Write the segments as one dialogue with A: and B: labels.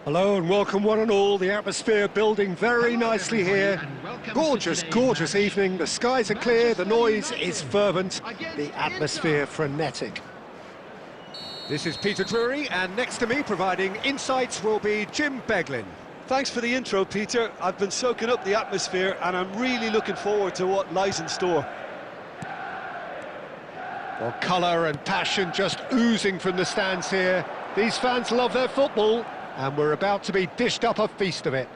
A: Hello and welcome one and all. The atmosphere building very nicely here. Gorgeous, gorgeous evening. The skies are clear, the noise is fervent, the atmosphere frenetic. This is Peter Drury, and next to me providing insights will be Jim Beglin.
B: Thanks for the intro, Peter. I've been soaking up the atmosphere and I'm really looking forward to what lies in store.
A: Well, colour and passion just oozing from the stands here. These fans love their football, and we're about to be dished up a feast of it.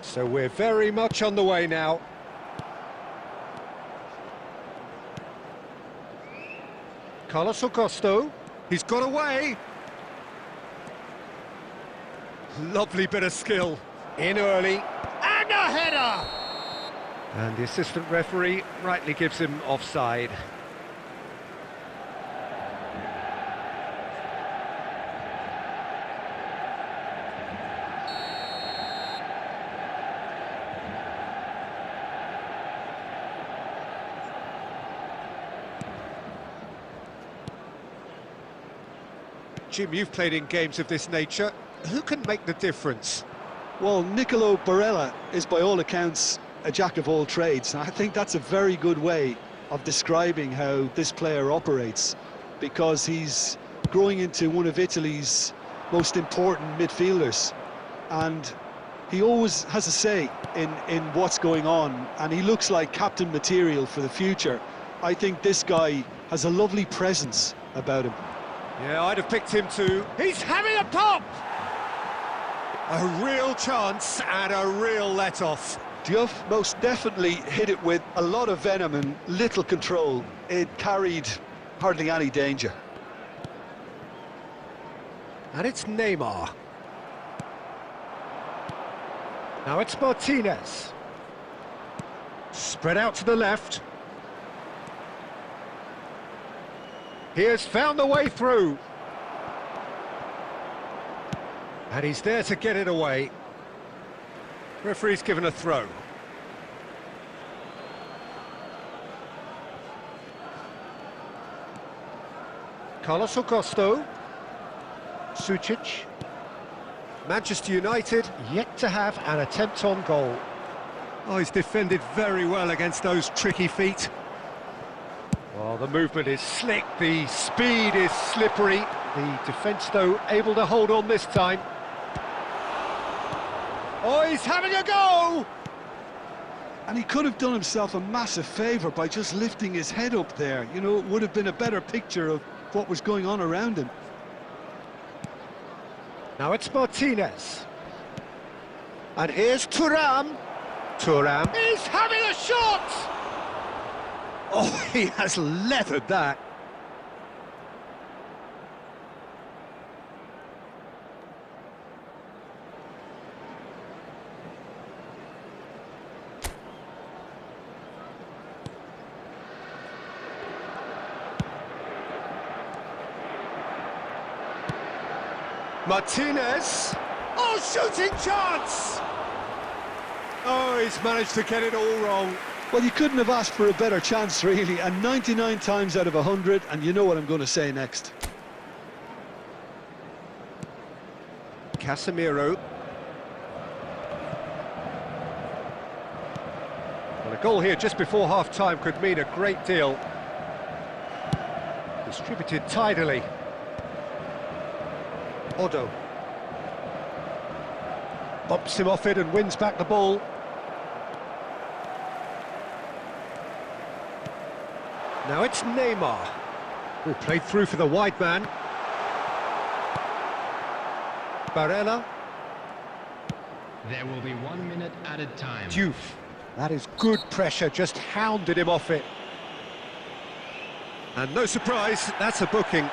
A: So we're very much on the way now. Carlos Augusto, he's got away. Lovely bit of skill. In early, and a header! And the assistant referee rightly gives him offside. Jim, you've played in games of this nature. Who can make the difference?
B: Well, Nicolo Barella is by all accounts a jack of all trades. I think that's a very good way of describing how this player operates, because he's growing into one of Italy's most important midfielders, and he always has a say in what's going on, and he looks like captain material for the future. I think this guy has a lovely presence about him.
A: Yeah, I'd have picked him too. He's having a pop! A real chance and a real let-off.
B: Diouf most definitely hit it with a lot of venom and little control. It carried hardly any danger.
A: And it's Neymar. Now it's Martinez. Spread out to the left. He has found the way through. And he's there to get it away. Referee's given a throw. Carlos Augusto. Sucic. Manchester United yet to have an attempt on goal. Oh, he's defended very well against those tricky feet. Well, the movement is slick, the speed is slippery. The defence, though, able to hold on this time. Oh, he's having a go!
B: And he could have done himself a massive favour by just lifting his head up there. You know, it would have been a better picture of what was going on around him.
A: Now it's Martinez. And here's Thuram. Thuram is having a shot! Oh, he has leathered that. Martinez. Oh, shooting chance! Oh, he's managed to get it all wrong.
B: Well, you couldn't have asked for a better chance, really, and 99 times out of 100, and you know what I'm going to say next.
A: Casemiro. Well, a goal here just before half-time could mean a great deal. Distributed tidily. Odo. Bumps him off it and wins back the ball. Now it's Neymar, who played through for the wide man. Barella.
C: There will be 1 minute added time.
A: Diouf. That is good pressure, just hounded him off it. And no surprise, that's a booking.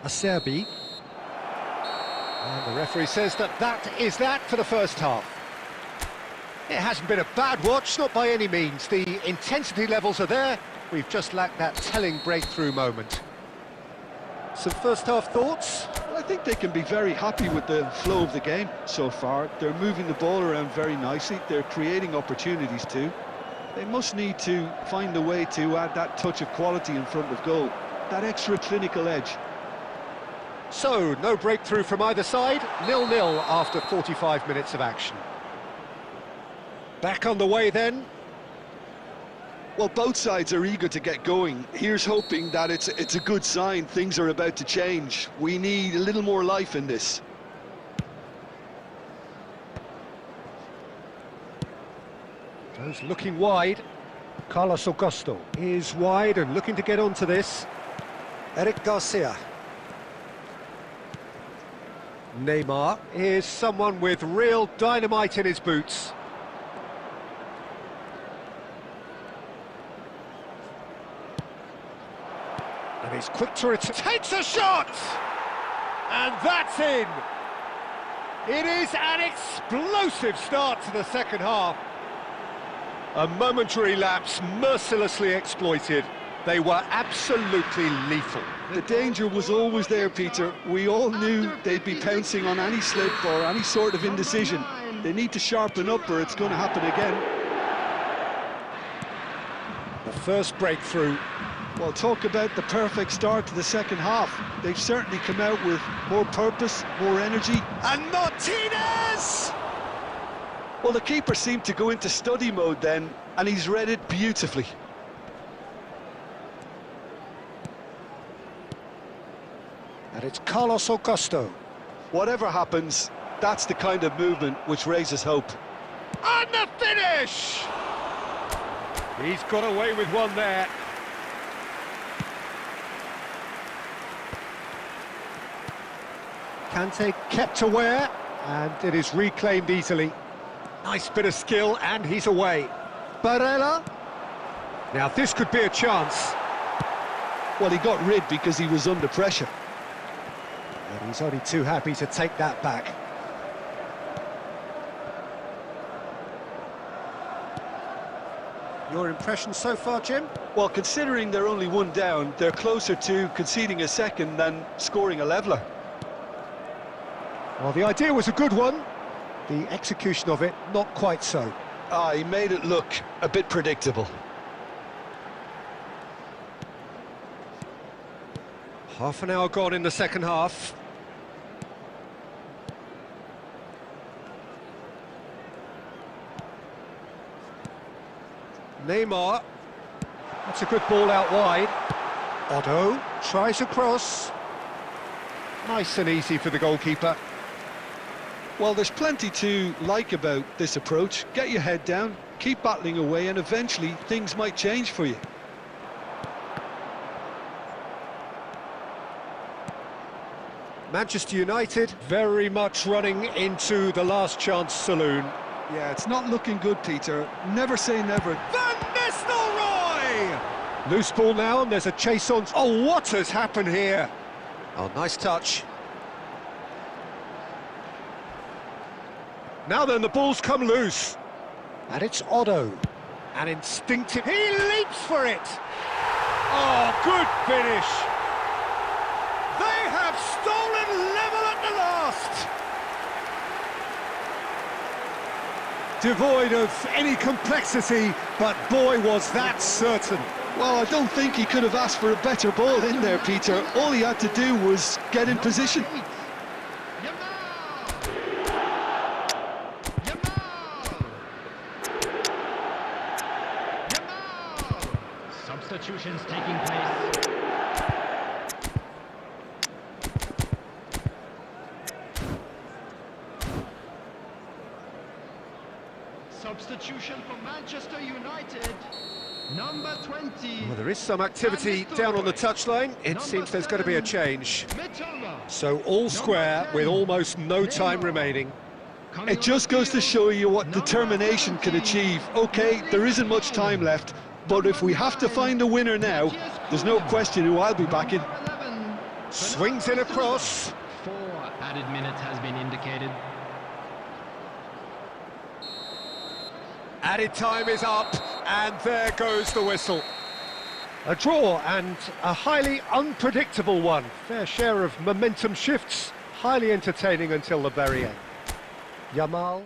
A: Acerbi. And the referee says that is that for the first half. It hasn't been a bad watch, not by any means. The intensity levels are there. We've just lacked that telling breakthrough moment. Some first-half thoughts?
B: Well, I think they can be very happy with the flow of the game so far. They're moving the ball around very nicely. They're creating opportunities too. They must need to find a way to add that touch of quality in front of goal, that extra clinical edge.
A: So, no breakthrough from either side, 0-0 after 45 minutes of action. Back on the way then.
B: Well, both sides are eager to get going. Here's hoping that it's a good sign. Things are about to change. We need a little more life in this.
A: Goes looking wide. Carlos Augusto is wide and looking to get onto this. Eric Garcia. Neymar is someone with real dynamite in his boots. And he's quick to return. Takes a shot! And that's in! It is an explosive start to the second half. A momentary lapse mercilessly exploited. They were absolutely lethal.
B: The danger was always there, Peter. We all knew they'd be pouncing on any slip or any sort of indecision. They need to sharpen up or it's going to happen again.
A: The first breakthrough.
B: Well, talk about the perfect start to the second half. They've certainly come out with more purpose, more energy.
A: And Martinez!
B: Well, the keeper seemed to go into study mode then, and he's read it beautifully.
A: And it's Carlos Augusto.
B: Whatever happens, that's the kind of movement which raises hope.
A: And the finish! He's got away with one there. Kante kept aware, and it is reclaimed easily. Nice bit of skill, and he's away. Barella. Now this could be a chance.
B: Well, he got rid because he was under pressure.
A: And he's only too happy to take that back. Your impression so far, Jim?
B: Well, considering they're only one down, they're closer to conceding a second than scoring a leveller.
A: Well, the idea was a good one. The execution of it, not quite so.
B: He made it look a bit predictable.
A: Half an hour gone in the second half. Neymar. That's a good ball out wide. Otto tries a cross. Nice and easy for the goalkeeper.
B: Well, there's plenty to like about this approach. Get your head down, keep battling away, and eventually things might change for you.
A: Manchester United very much running into the last chance saloon.
B: Yeah, it's not looking good, Peter. Never say never.
A: Van Nistelrooy! Loose ball now, and there's a chase on. Oh, what has happened here? Oh, nice touch. Now then, the ball's come loose. And it's Otto. And instinctive. He leaps for it. Oh, good finish. They have stolen level at the last. Devoid of any complexity, but boy, was that certain.
B: Well, I don't think he could have asked for a better ball in there, Peter. All he had to do was get in position.
C: Substitutions taking place. Substitution for Manchester United. Number 20.
A: Well, there is some activity down on the touchline. It seems there's going to be a change. So all square with almost no time remaining.
B: It just goes to show you what determination can achieve. Okay, there isn't much time left, but if we have to find a winner now, there's no question who I'll be backing.
A: Swings in across.
C: added minutes has been indicated.
A: Added time is up, and there goes the whistle. A draw, and a highly unpredictable one. Fair share of momentum shifts, highly entertaining until the very end. Yamal.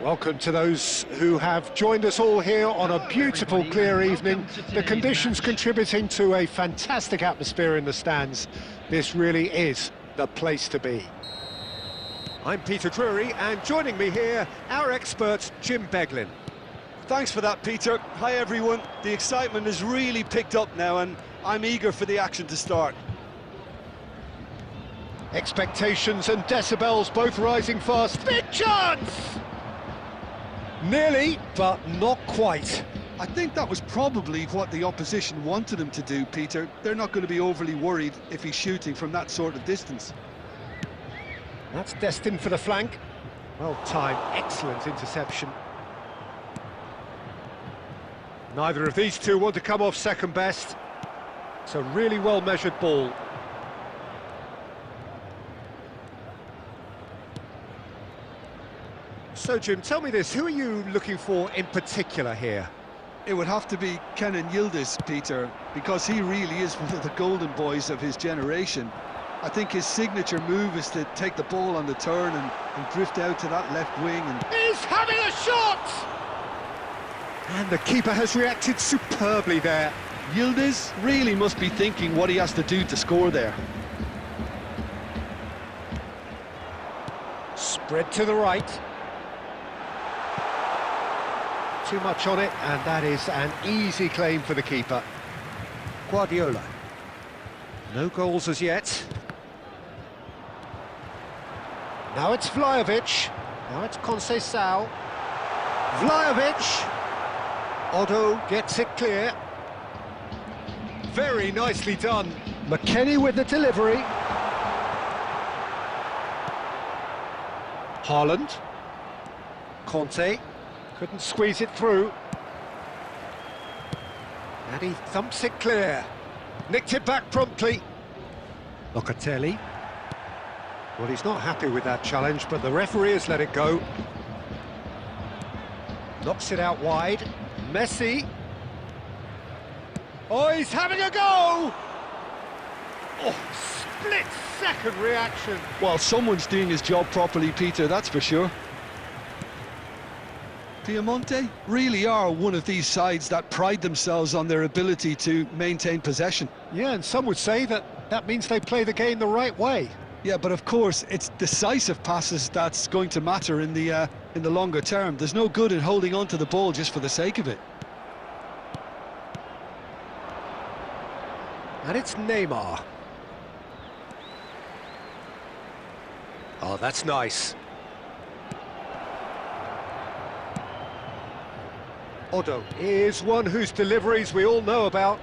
A: Welcome to those who have joined us all here on a beautiful, clear evening. The conditions contributing to a fantastic atmosphere in the stands. This really is the place to be. I'm Peter Drury, and joining me here, our expert, Jim Beglin.
B: Thanks for that, Peter. Hi, everyone. The excitement has really picked up now, and I'm eager for the action to start.
A: Expectations and decibels both rising fast. Big chance! Nearly, but not quite.
B: I think that was probably what the opposition wanted him to do, Peter. They're not going to be overly worried if he's shooting from that sort of distance.
A: That's destined for the flank. Well timed, excellent interception. Neither of these two want to come off second best. It's a really well-measured ball. So, Jim, tell me this, who are you looking for in particular here?
B: It would have to be Kenan Yildiz, Peter, because he really is one of the golden boys of his generation. I think his signature move is to take the ball on the turn and drift out to that left wing. And
A: He's having a shot! And the keeper has reacted superbly there.
B: Yildiz really must be thinking what he has to do to score there.
A: Spread to the right. Too much on it, and that is an easy claim for the keeper. Guardiola. No goals as yet. Now it's Vlahovic. Now it's Conceição. Vlahovic. Otto gets it clear. Very nicely done. McKennie with the delivery. Haaland. Conte. Couldn't squeeze it through. And he thumps it clear. Nicked it back promptly. Locatelli. Well, he's not happy with that challenge, but the referee has let it go. Knocks it out wide. Messi. Oh, he's having a go! Oh, split-second reaction.
B: Well, someone's doing his job properly, Peter, that's for sure. Piemonte really are one of these sides that pride themselves on their ability to maintain possession.
A: Yeah, and some would say that means they play the game the right way.
B: Yeah, but of course, it's decisive passes that's going to matter in the longer term. There's no good in holding on to the ball just for the sake of it.
A: And it's Neymar. Oh, that's nice. Odo is one whose deliveries we all know about.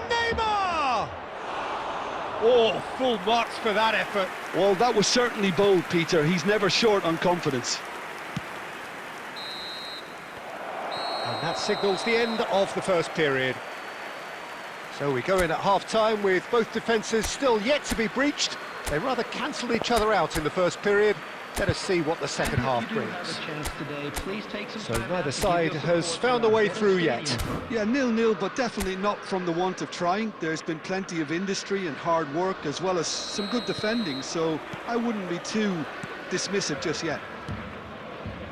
A: Neymar! Oh, full marks for that effort.
B: Well, that was certainly bold, Peter. He's never short on confidence.
A: And that signals the end of the first period. So we go in at half-time with both defences still yet to be breached. They rather cancelled each other out in the first period. Let us see what the second half brings. So neither side has found a way through yet.
B: Yeah, 0-0, but definitely not from the want of trying. There's been plenty of industry and hard work, as well as some good defending, so I wouldn't be too dismissive just yet.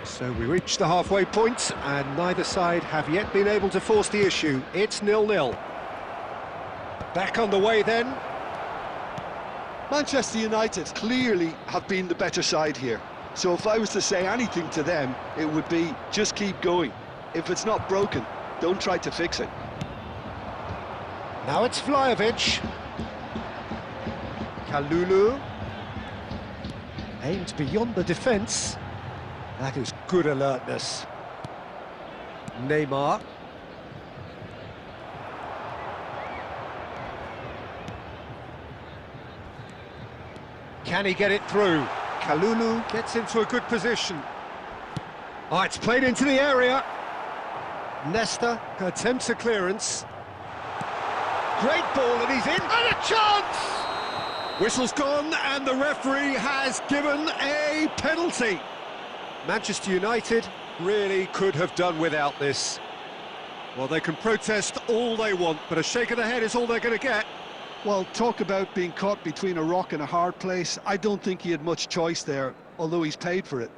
A: So we reach the halfway point, and neither side have yet been able to force the issue. It's 0-0. Back on the way then.
B: Manchester United clearly have been the better side here. So if I was to say anything to them, it would be just keep going. If it's not broken, don't try to fix it.
A: Now it's Vlahovic. Kalulu. Aimed beyond the defence. That is good alertness. Neymar. Can he get it through? Kalulu gets into a good position. Oh, it's played into the area. Nesta attempts a clearance. Great ball, and he's in. And a chance! Whistle's gone, and the referee has given a penalty. Manchester United really could have done without this. Well, they can protest all they want, but a shake of the head is all they're going to get.
B: Well, talk about being caught between a rock and a hard place. I don't think he had much choice there, although he's paid for it.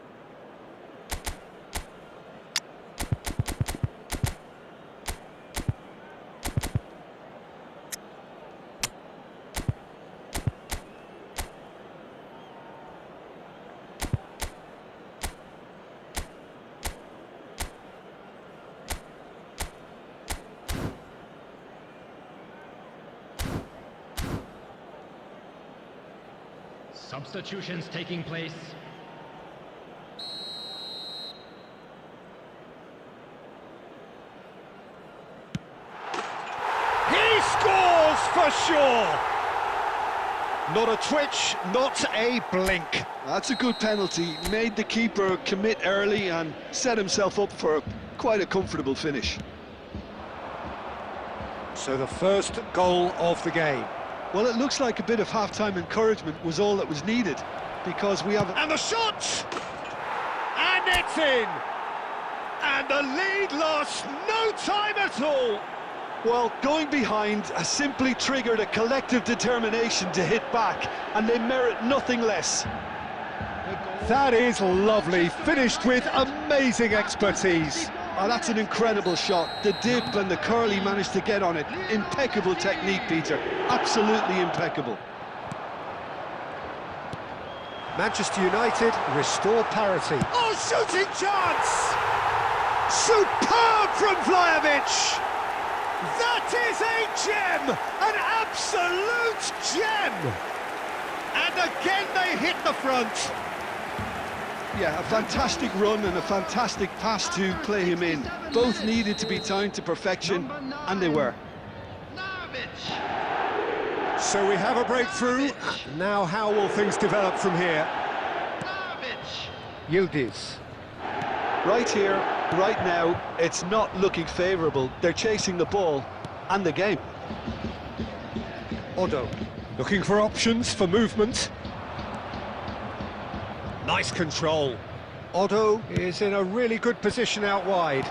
C: Substitutions taking place.
A: He scores for sure! Not a twitch, not a blink.
B: That's a good penalty. Made the keeper commit early and set himself up for quite a comfortable finish.
A: So the first goal of the game.
B: Well, it looks like a bit of half-time encouragement was all that was needed, because we have...
A: And the shot! And it's in! And the lead lost no time at all!
B: Well, going behind has simply triggered a collective determination to hit back, and they merit nothing less.
A: That is lovely, finished with amazing expertise.
B: Oh, that's an incredible shot. The dip and the curl he managed to get on it. Impeccable technique, Peter. Absolutely impeccable.
A: Manchester United restore parity. Oh, shooting chance! Superb from Vlahovic! That is a gem! An absolute gem! And again they hit the front.
B: Yeah, a fantastic run and a fantastic pass to play him in. Both needed to be timed to perfection, and they were.
A: So we have a breakthrough. Now how will things develop from here? Yildiz.
B: Right here, right now, it's not looking favourable. They're chasing the ball and the game.
A: Odo, looking for options for movement. Nice control. Odo is in a really good position out wide.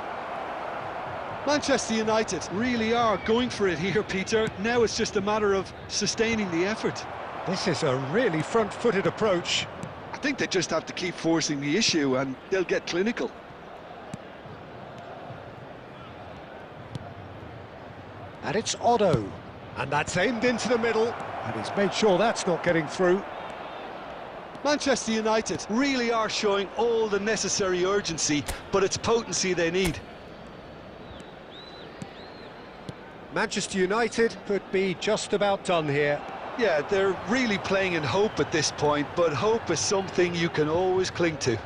B: Manchester United really are going for it here, Peter. Now it's just a matter of sustaining the effort.
A: This is a really front-footed approach.
B: I think they just have to keep forcing the issue and they'll get clinical.
A: And it's Odo. And that's aimed into the middle, and he's made sure that's not getting through.
B: Manchester United really are showing all the necessary urgency, but it's potency they need.
A: Manchester United could be just about done here.
B: Yeah, they're really playing in hope at this point, but hope is something you can always cling to.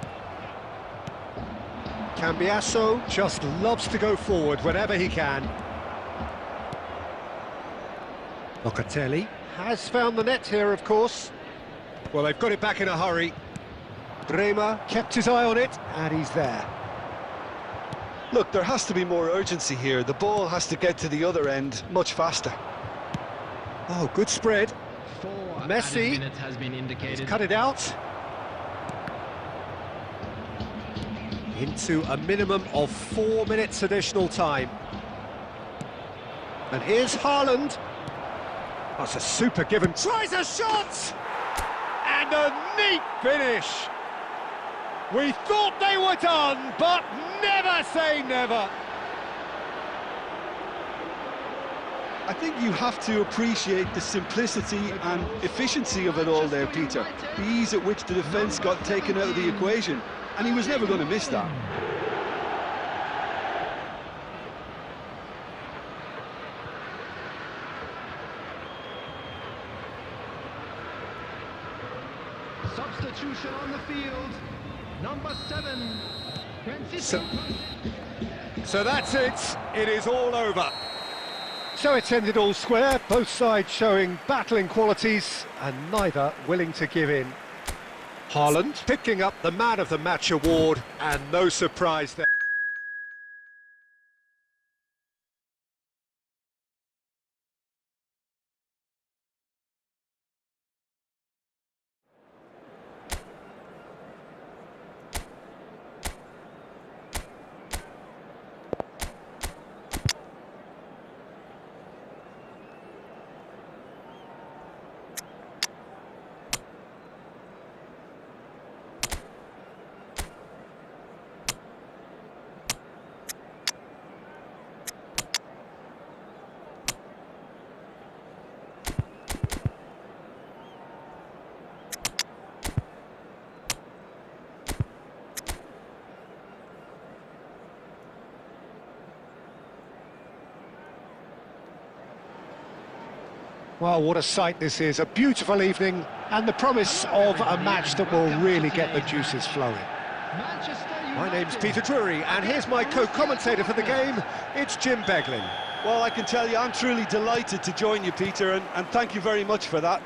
A: Cambiasso just loves to go forward whenever he can. Locatelli has found the net here, of course. Well, they've got it back in a hurry. Bremer kept his eye on it, and he's there.
B: Look, there has to be more urgency here. The ball has to get to the other end much faster.
A: Oh, good spread.
C: 4
A: Messi
C: added minutes has been indicated.
A: cut it out. Into a minimum of 4 minutes additional time. And here's Haaland. That's a super given. Tries a shot! And a neat finish. We thought they were done, but never say never.
B: I think you have to appreciate the simplicity and efficiency of it all there, Peter. The ease at which the defence got taken out of the equation, and he was never going to miss that.
C: Substitution on the field. Number 7.
A: So that's it. It is all over. So it's ended all square, both sides showing battling qualities and neither willing to give in. Haaland picking up the Man of the Match award, and no surprise there. Well, what a sight this is, a beautiful evening and the promise of a match that will really get the juices flowing. My name's Peter Drury and here's my co-commentator for the game, it's Jim Beglin.
B: Well, I can tell you, I'm truly delighted to join you, Peter, and thank you very much for that.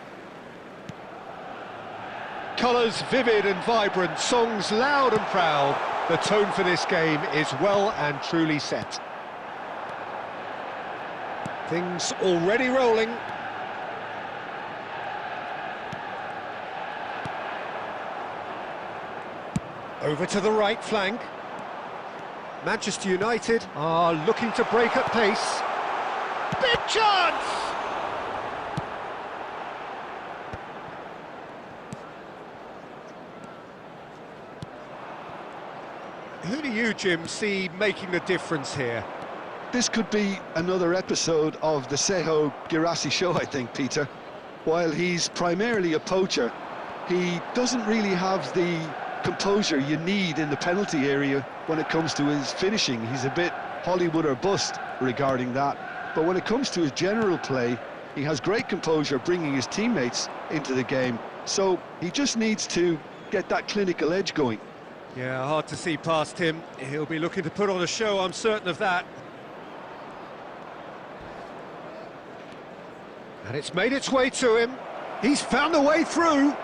A: Colours vivid and vibrant, songs loud and proud. The tone for this game is well and truly set. Things already rolling. Over to the right flank. Manchester United are looking to break at pace. Big chance! Who do you, Jim, see making the difference here?
B: This could be another episode of the Seho Girassi show, I think, Peter. While he's primarily a poacher, he doesn't really have the composure you need in the penalty area when it comes to his finishing. He's a bit Hollywood or bust regarding that. But when it comes to his general play, he has great composure bringing his teammates into the game. So he just needs to get that clinical edge going.
A: Yeah, hard to see past him. He'll be looking to put on a show, I'm certain of that. And it's made its way to him. He's found a way through.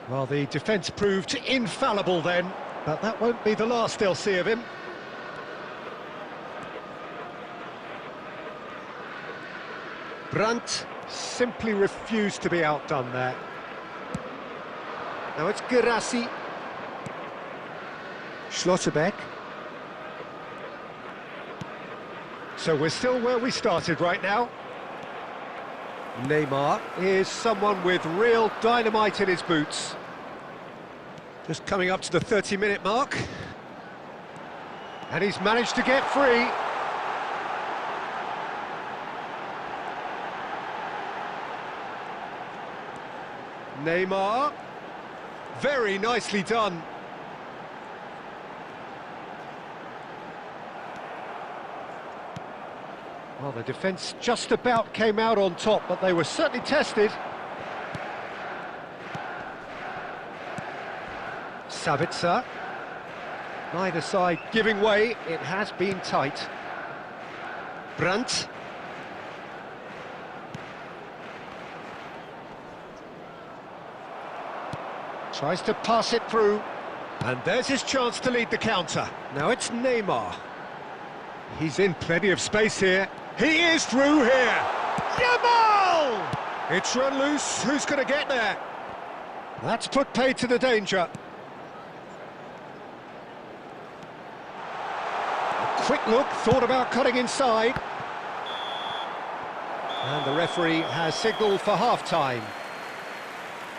A: Well, the defence proved infallible then, but that won't be the last they'll see of him. Brandt simply refused to be outdone there. Now it's Girassi. Schlotterbeck. So we're still where we started right now. Neymar is someone with real dynamite in his boots. Just coming up to the 30-minute mark. And he's managed to get free. Neymar. Very nicely done. Well, the defence just about came out on top, but they were certainly tested. Sabitzer. Neither side giving way, it has been tight. Brandt. Tries to pass it through, and there's his chance to lead the counter. Now it's Neymar. He's in plenty of space here. He is through here. Yamal! It's run loose. Who's going to get there? That's put paid to the danger. A quick look, thought about cutting inside. And the referee has signalled for half-time.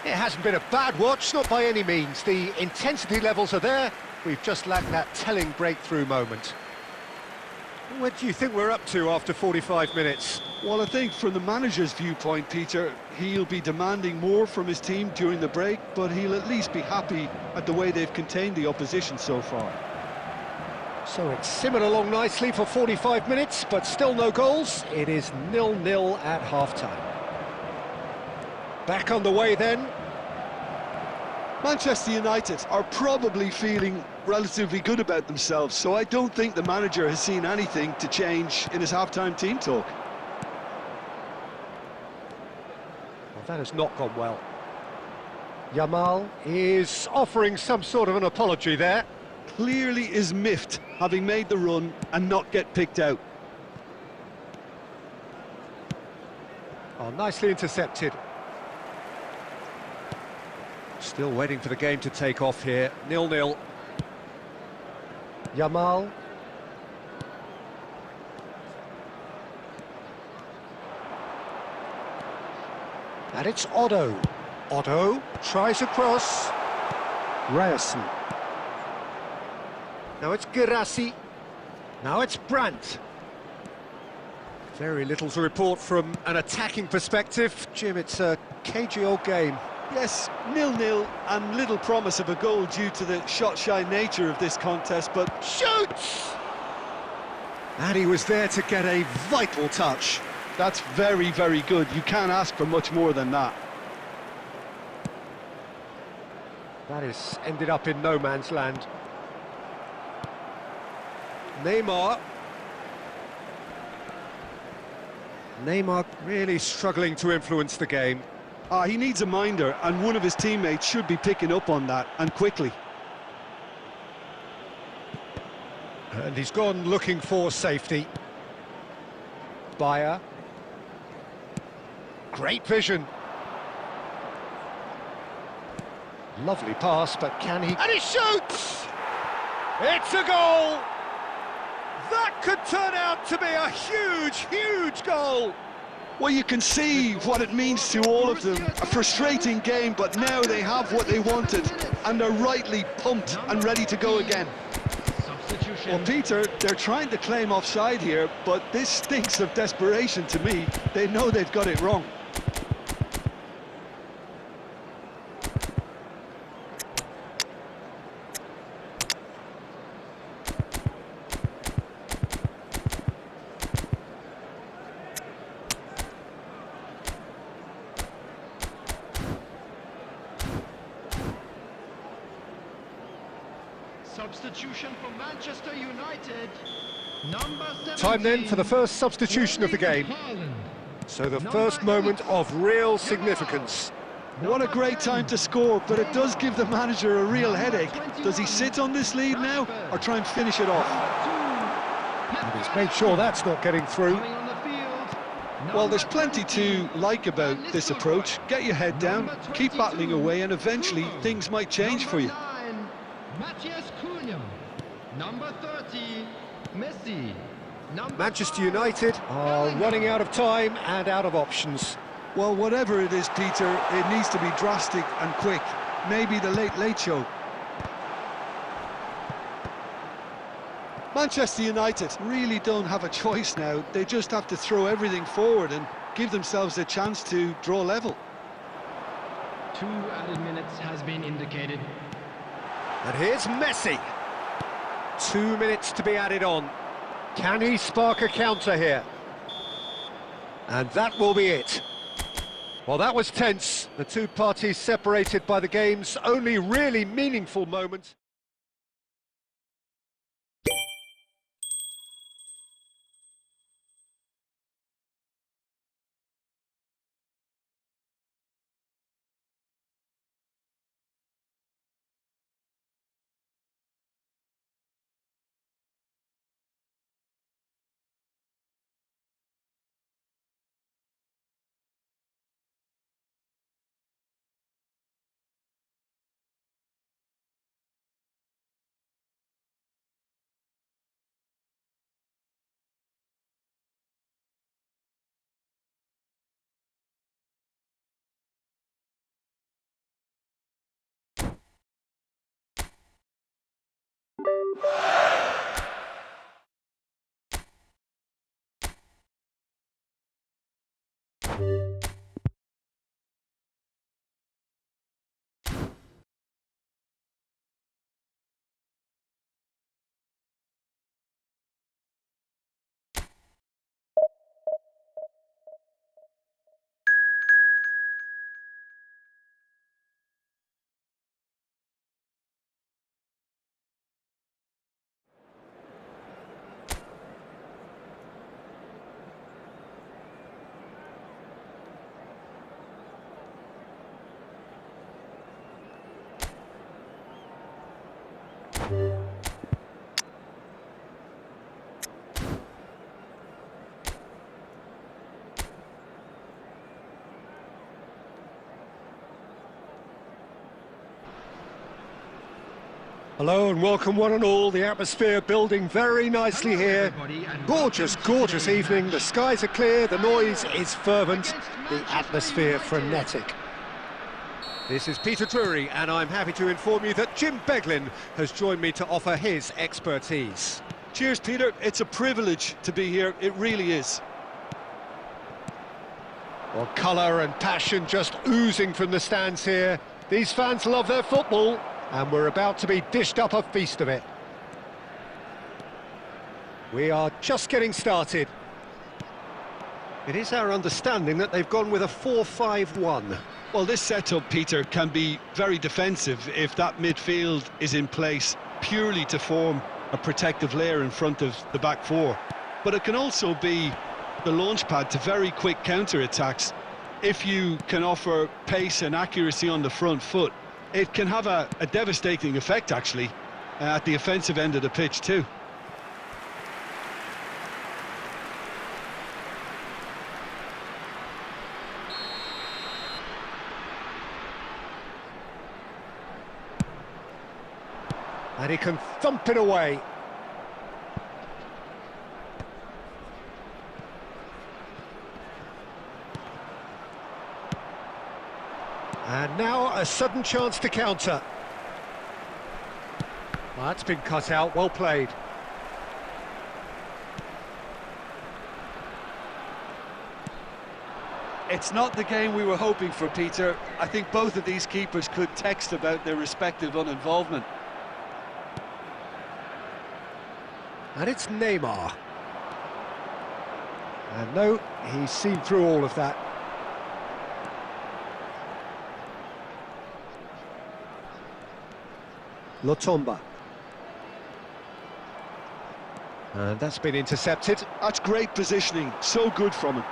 A: It hasn't been a bad watch, not by any means. The intensity levels are there. We've just lacked that telling breakthrough moment. What do you think we're up to after 45 minutes?
B: Well, I think from the manager's viewpoint, Peter, he'll be demanding more from his team during the break, but he'll at least be happy at the way they've contained the opposition so far.
A: So it's simmered along nicely for 45 minutes, but still no goals. It is 0-0 at half-time. Back on the way then.
B: Manchester United are probably feeling relatively good about themselves, so I don't think the manager has seen anything to change in his half-time team talk.
A: Well, that has not gone well. Yamal is offering some sort of an apology there.
B: Clearly is miffed, having made the run and not get picked out.
A: Oh, nicely intercepted. Still waiting for the game to take off here. 0-0. Yamal. And it's Otto. Otto tries a cross. Ryerson. Now it's Girassi. Now it's Brandt. Very little to report from an attacking perspective. Jim, it's a cagey old game.
B: Yes, 0-0 and little promise of a goal due to the shot-shy nature of this contest, but
A: Shoots! And he was there to get a vital touch.
B: that's very, very good. You can't ask for much more than that.
A: That has ended up in no man's land. Neymar. Neymar really struggling to influence the game.
B: He needs a minder, and one of his teammates should be picking up on that, and quickly.
A: And he's gone looking for safety. Bayer. Great vision. Lovely pass, but can he... And he shoots! It's a goal! That could turn out to be a huge, huge goal!
B: Well, you can see what it means to all of them. A frustrating game, but now they have what they wanted, and they're rightly pumped and ready to go again. Well, Peter, they're trying to claim offside here, but this stinks of desperation to me. They know they've got it wrong.
C: Substitution for Manchester United. Number 17.
A: Time then for the first substitution of the game. So the first moment of real significance.
B: What a great time to score, but it does give the manager a real headache. Does he sit on this lead now, or try and finish it off?
A: And he's made sure that's not getting through.
B: Well, there's plenty to like about this approach. Get your head down, keep battling away, and eventually things might change for you.
C: Number 30, Messi.
A: Manchester United are running out of time and out of options.
B: Well, whatever it is, Peter, it needs to be drastic and quick. Maybe the late show. Manchester United really don't have a choice now. They just have to throw everything forward and give themselves a chance to draw level.
C: 2 added minutes has been indicated.
A: And here's Messi. 2 minutes to be added on. Can he spark a counter here? And that will be it. Well, that was tense. The two parties separated by the game's only really meaningful moment. Hello and welcome one and all. The atmosphere building very nicely here. Gorgeous, gorgeous evening. The skies are clear, the noise is fervent, the atmosphere frenetic. This is Peter Drury and I'm happy to inform you that Jim Beglin has joined me to offer his expertise.
B: Cheers, Peter. It's a privilege to be here. It really is.
A: Well, colour and passion just oozing from the stands here. These fans love their football. And we're about to be dished up a feast of it. We are just getting started. It is our understanding that they've gone with a 4-5-1.
B: Well, this setup, Peter, can be very defensive if that midfield is in place purely to form a protective layer in front of the back four. But it can also be the launchpad to very quick counter-attacks. If you can offer pace and accuracy on the front foot, it can have a devastating effect, actually, at the offensive end of the pitch, too.
A: And he can thump it away. And now a sudden chance to counter. Well, that's been cut out, well played.
B: It's not the game we were hoping for, Peter. I think both of these keepers could text about their respective uninvolvement.
A: And it's Neymar. And no, he's seen through all of that. Lotomba. And that's been intercepted.
B: That's great positioning, so good from him.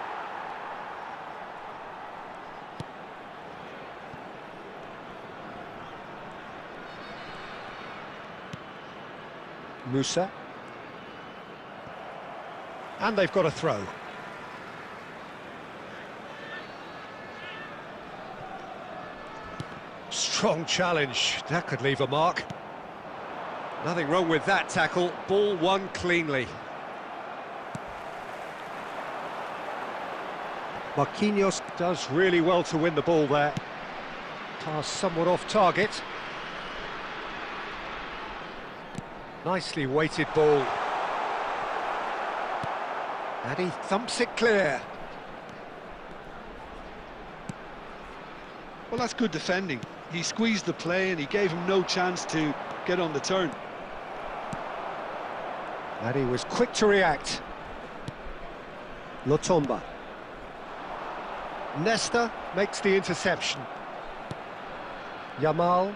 A: Musa. And they've got a throw. Strong challenge, that could leave a mark. Nothing wrong with that tackle, ball won cleanly. Marquinhos does really well to win the ball there. Pass somewhat off target. Nicely weighted ball. And he thumps it clear.
B: Well, that's good defending. He squeezed the play and he gave him no chance to get on the turn.
A: And he was quick to react. Lotomba. Nesta makes the interception. Yamal.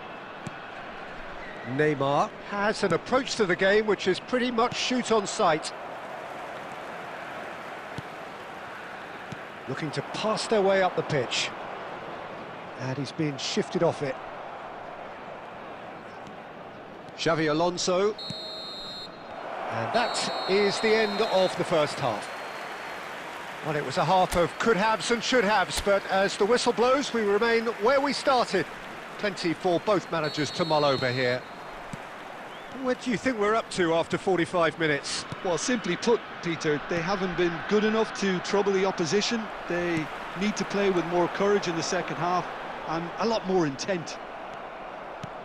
A: Neymar has an approach to the game which is pretty much shoot on sight. Looking to pass their way up the pitch. And he's being shifted off it. Xavi Alonso. And that is the end of the first half. Well, it was a half of could-haves and should-haves, but as the whistle blows, we remain where we started. Plenty for both managers to mull over here. What do you think we're up to after 45 minutes?
B: Well, simply put, Peter, they haven't been good enough to trouble the opposition. They need to play with more courage in the second half and a lot more intent.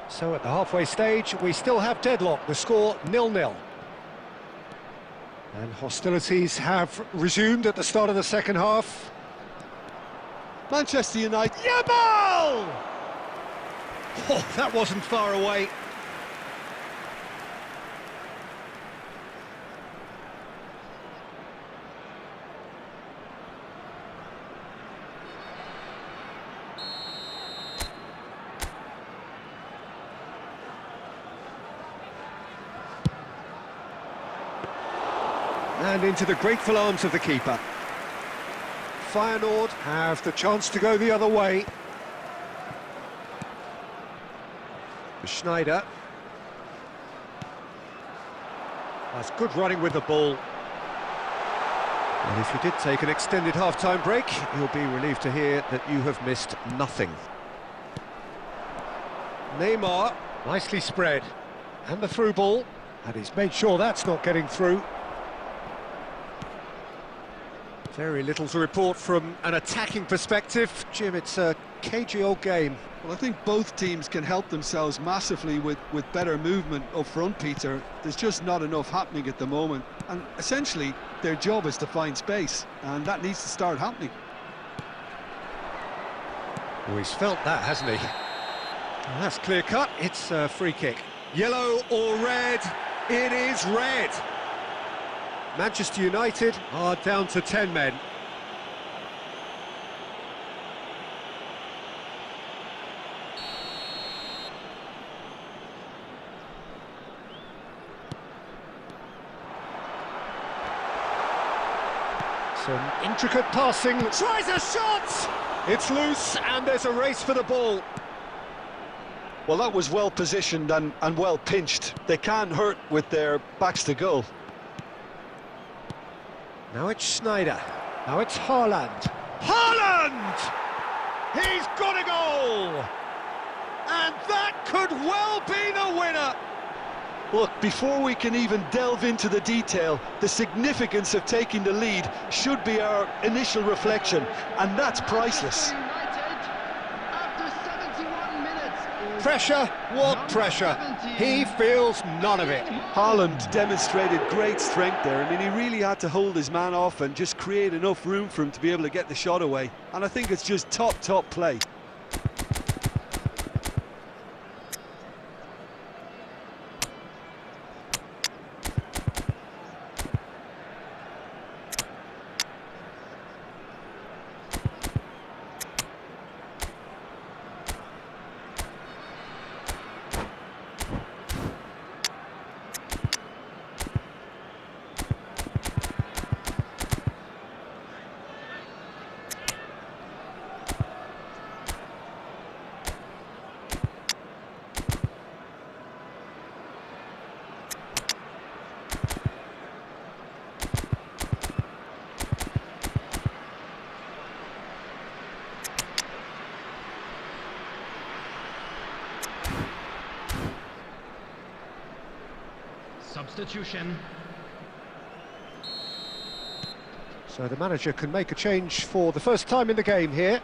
A: So at the halfway stage, we still have deadlock, the score 0-0. And hostilities have resumed at the start of the second half.
B: Manchester United.
A: Yamal! Oh, that wasn't far away. And into the grateful arms of the keeper. Feyenoord have the chance to go the other way. Schneider. That's good running with the ball. And if you did take an extended half-time break, you'll be relieved to hear that you have missed nothing. Neymar, nicely spread. And the through ball. And he's made sure that's not getting through. Very little to report from an attacking perspective. Jim, it's a cagey old game.
B: Well, I think both teams can help themselves massively with better movement up front, Peter. There's just not enough happening at the moment. And essentially, their job is to find space. And that needs to start happening.
A: Oh, he's felt that, hasn't he? Well, that's clear cut. It's a free kick. Yellow or red? It is red. Manchester United are down to 10 men. Some intricate passing. Tries a shot! It's loose and there's a race for the ball.
B: Well, that was well positioned and well pinched. They can't hurt with their backs to goal.
A: Now it's Schneider. Now it's Haaland. Haaland! He's got a goal! And that could well be the winner!
B: Look, before we can even delve into the detail, the significance of taking the lead should be our initial reflection, and that's priceless.
A: Pressure? What pressure? He feels none of it.
B: Haaland demonstrated great strength there. I mean, he really had to hold his man off and just create enough room for him to be able to get the shot away. And I think it's just top play.
C: Substitution.
A: So the manager can make a change for the first time in the game here.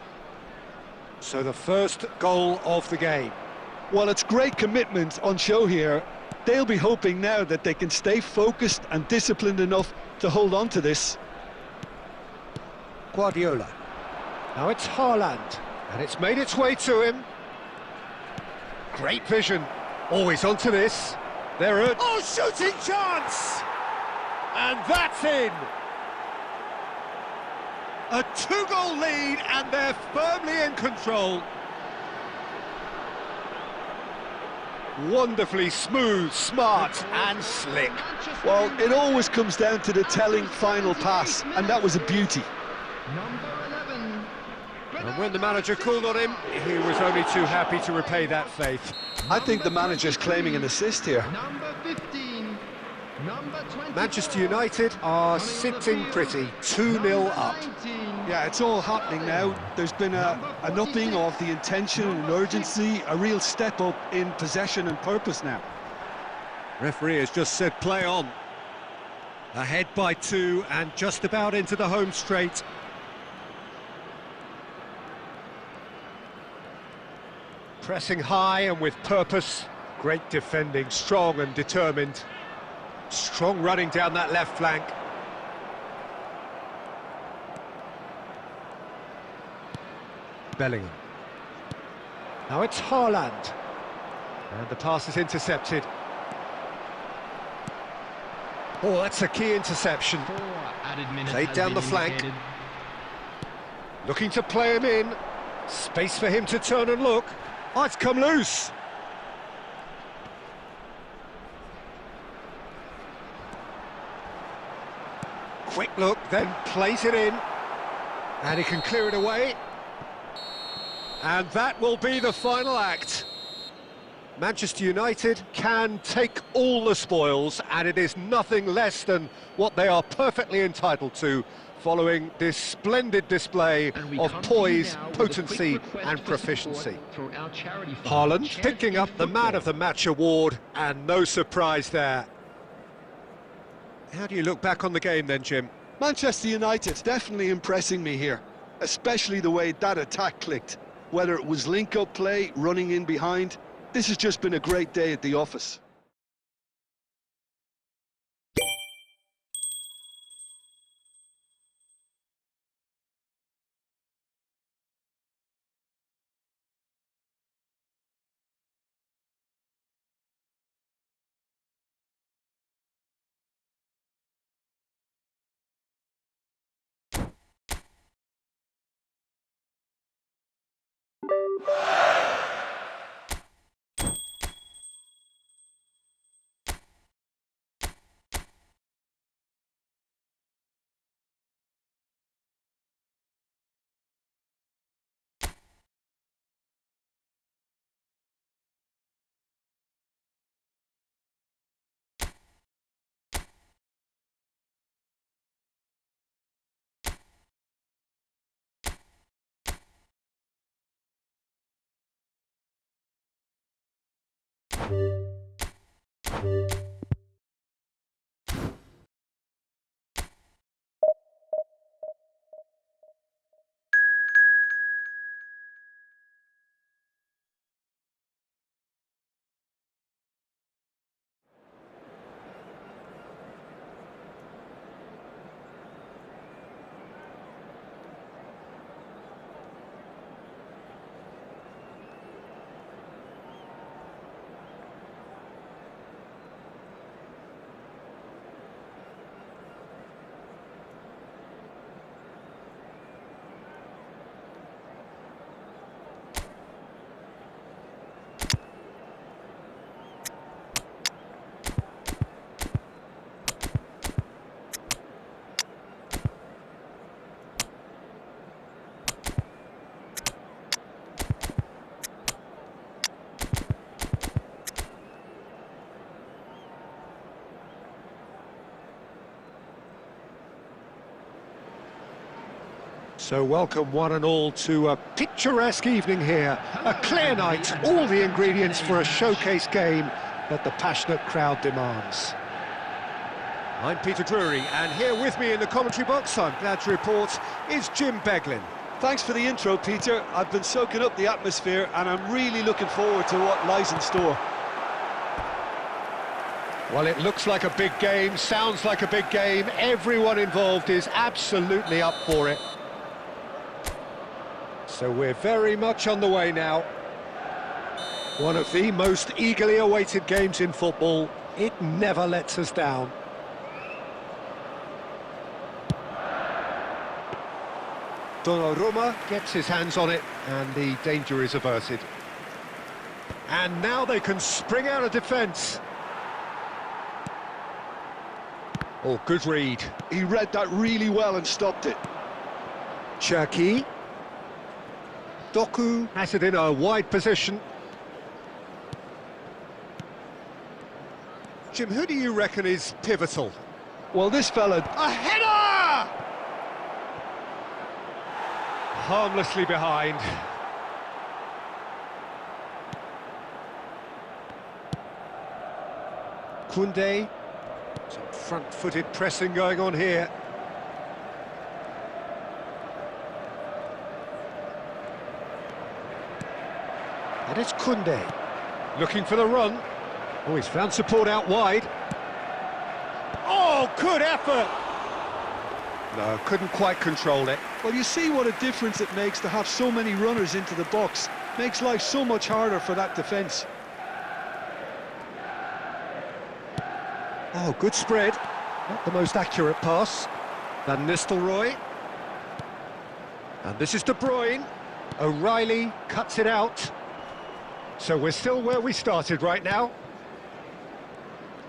A: So the first goal of the game.
B: Well, it's great commitment on show here. They'll be hoping now that they can stay focused and disciplined enough to hold on to this.
A: Guardiola. Now it's Haaland. And it's made its way to him. Great vision. Always onto this. They're at... Oh, shooting chance! And that's in! A 2-goal lead, and they're firmly in control. Wonderfully smooth, smart and slick.
B: Well, it always comes down to the telling final pass, and that was a beauty.
C: Number 11.
A: And when the manager called on him, he was only too happy to repay that faith.
B: I think the manager's claiming an assist here.
C: Number 15. Number 20.
A: Manchester United are sitting pretty, 2-0 up.
B: Yeah, it's all happening now. There's been an upping of the intention and urgency, a real step up in possession and purpose now.
A: Referee has just said play on. Ahead by 2 and just about into the home straight. Pressing high and with purpose. Great defending, strong and determined. Strong running down that left flank. Bellingham. Now it's Haaland. And the pass is intercepted. Oh, that's a key interception.
C: 4 added minutes.
A: Played down the flank. Looking to play him in. Space for him to turn and look. Oh, it's come loose. Quick look, then plays it in. And he can clear it away. And that will be the final act. Manchester United can take all the spoils, and it is nothing less than what they are perfectly entitled to, following this splendid display of poise, potency and proficiency. Haaland picking up the Man of the Match award, and no surprise there. How do you look back on the game then, Jim?
B: Manchester United definitely impressing me here, especially the way that attack clicked. Whether it was link-up play, running in behind, this has just been a great day at the office.
A: So welcome one and all to a picturesque evening here, a clear night, all the ingredients for a showcase game that the passionate crowd demands. I'm Peter Drury, and here with me in the commentary box, I'm glad to report, is Jim Beglin.
B: Thanks for the intro, Peter. I've been soaking up the atmosphere, and I'm really looking forward to what lies in store.
A: Well, it looks like a big game, sounds like a big game, everyone involved is absolutely up for it. So we're very much on the way now. One of the most eagerly awaited games in football. It never lets us down. Donnarumma gets his hands on it, and the danger is averted. And now they can spring out of defence. Oh, good read.
B: He read that really well and stopped it.
A: Cherki. Doku has it in a wide position. Jim, who do you reckon is pivotal?
B: Well, this fella...
A: A header! Harmlessly behind. Koundé. Some front-footed pressing going on here. And it's Koundé. Looking for the run. Oh, he's found support out wide. Oh, good effort! No, couldn't quite control it.
B: Well, you see what a difference it makes to have so many runners into the box. Makes life so much harder for that defence.
A: Oh, good spread. Not the most accurate pass. Van Nistelrooy. And this is De Bruyne. O'Reilly cuts it out. So we're still where we started right now.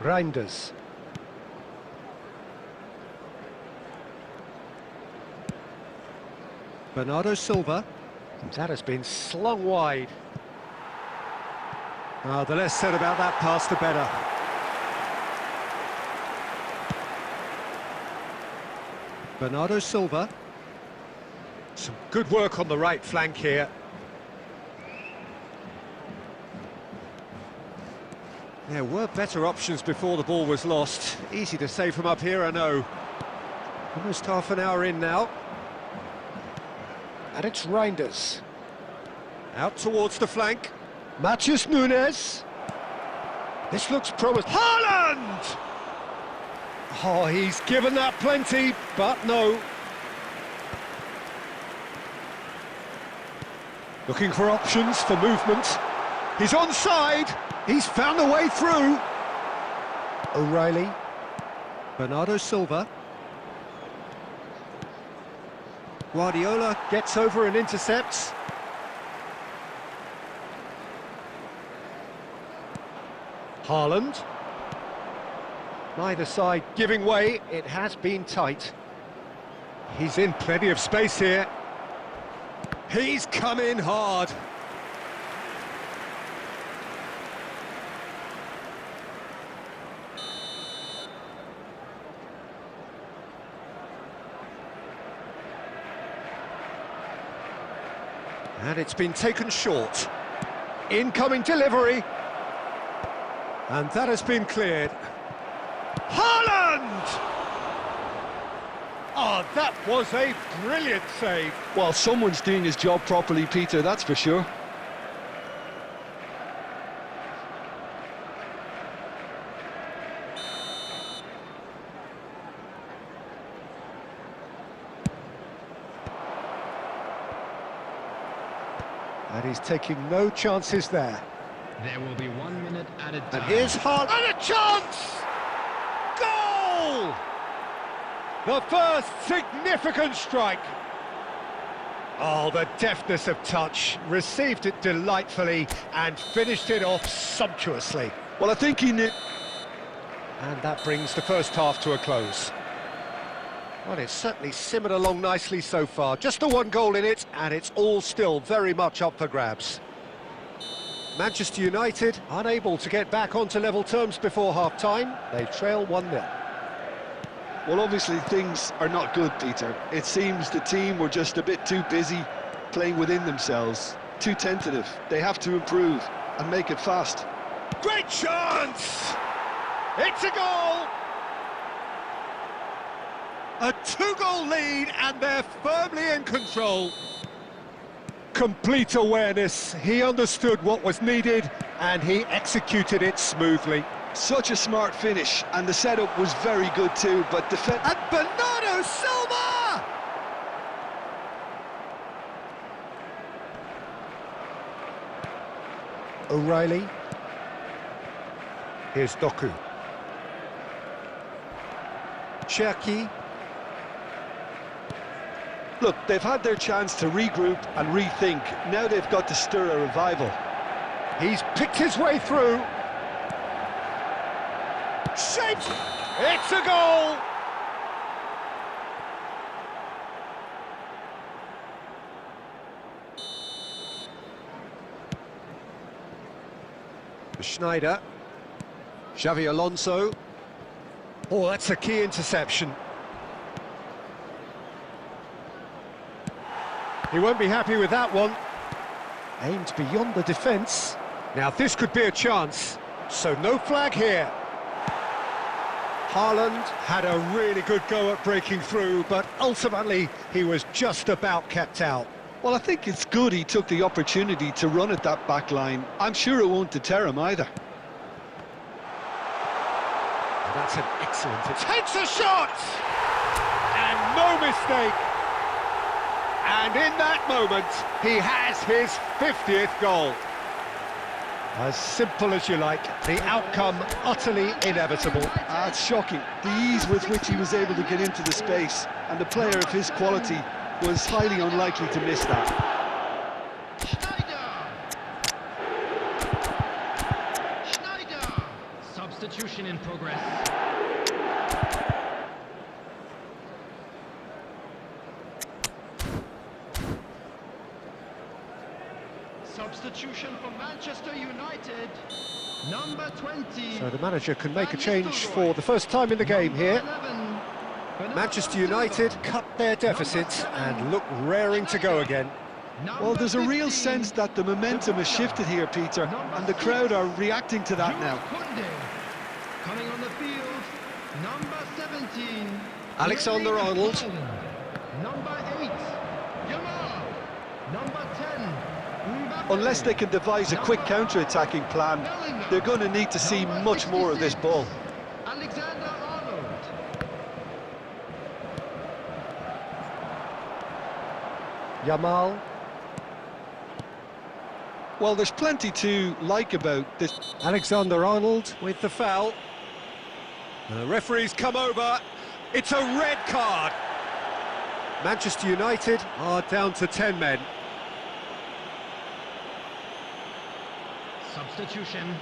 A: Reinders. Bernardo Silva. That has been slung wide. The less said about that pass, the better. Bernardo Silva. Some good work on the right flank here. There were better options before the ball was lost. Easy to say from up here, I know. Almost half an hour in now. And it's Reinders. Out towards the flank. Matheus Nunes. This looks promising. Haaland! Oh, he's given that plenty, but no. Looking for options for movement. He's onside. He's found a way through. O'Reilly. Bernardo Silva. Guardiola gets over and intercepts. Haaland. Neither side giving way. It has been tight. He's in plenty of space here. He's come in hard. And it's been taken short. Incoming delivery. And that has been cleared. Haaland! Oh, that was a brilliant save.
B: Well, someone's doing his job properly, Peter, that's for sure.
A: And he's taking no chances there.
C: There will be 1 minute added time.
A: And here's Haaland, and a chance! Goal! The first significant strike. Oh, the deftness of touch. Received it delightfully and finished it off sumptuously.
B: Well, I think he knew...
A: And that brings the first half to a close. Well, it's certainly simmered along nicely so far. Just the one goal in it, and it's all still very much up for grabs. Manchester United unable to get back onto level terms before half-time. They trail 1-0.
B: Well, obviously things are not good, Peter. It seems the team were just a bit too busy playing within themselves, too tentative. They have to improve and make it fast.
A: Great chance! It's a goal! A 2-goal lead, and they're firmly in control. Complete awareness. He understood what was needed, and he executed it smoothly.
B: Such a smart finish, and the setup was very good too, but
A: And Bernardo Silva! O'Reilly. Here's Doku. Cherki.
B: Look, they've had their chance to regroup and rethink. Now they've got to stir a revival.
A: He's picked his way through. Shaped! It's a goal! Schneider. Xavi Alonso. Oh, that's a key interception. He won't be happy with that one. Aimed beyond the defence. Now this could be a chance. So no flag here. Haaland had a really good go at breaking through, but ultimately he was just about kept out.
B: Well, I think it's good he took the opportunity to run at that back line. I'm sure it won't deter him either.
A: That's an excellent... It takes a shot! And no mistake! And in that moment, he has his 50th goal. As simple as you like, the outcome utterly inevitable.
B: It's shocking, the ease with which he was able to get into the space, and a player of his quality was highly unlikely to miss that.
C: Schneider! Substitution in progress. Substitution for Manchester United. Number 20.
A: So the manager can make a change for the first time in the game here. Manchester United cut their deficit and look raring to go again.
B: Well, there's a real sense that the momentum has shifted here, Peter, and the crowd are reacting to that now.
C: Coming on the field, number 17.
A: Alexander-Arnold.
C: Number 8. Yamal. Number 10.
B: Unless they can devise a quick counter-attacking plan, they're going to need to see much more of this ball.
C: Alexander-Arnold.
A: Yamal.
B: Well, there's plenty to like about this.
A: Alexander-Arnold with the foul. The referee's come over. It's a red card. Manchester United are down to 10 men.
C: Substitution.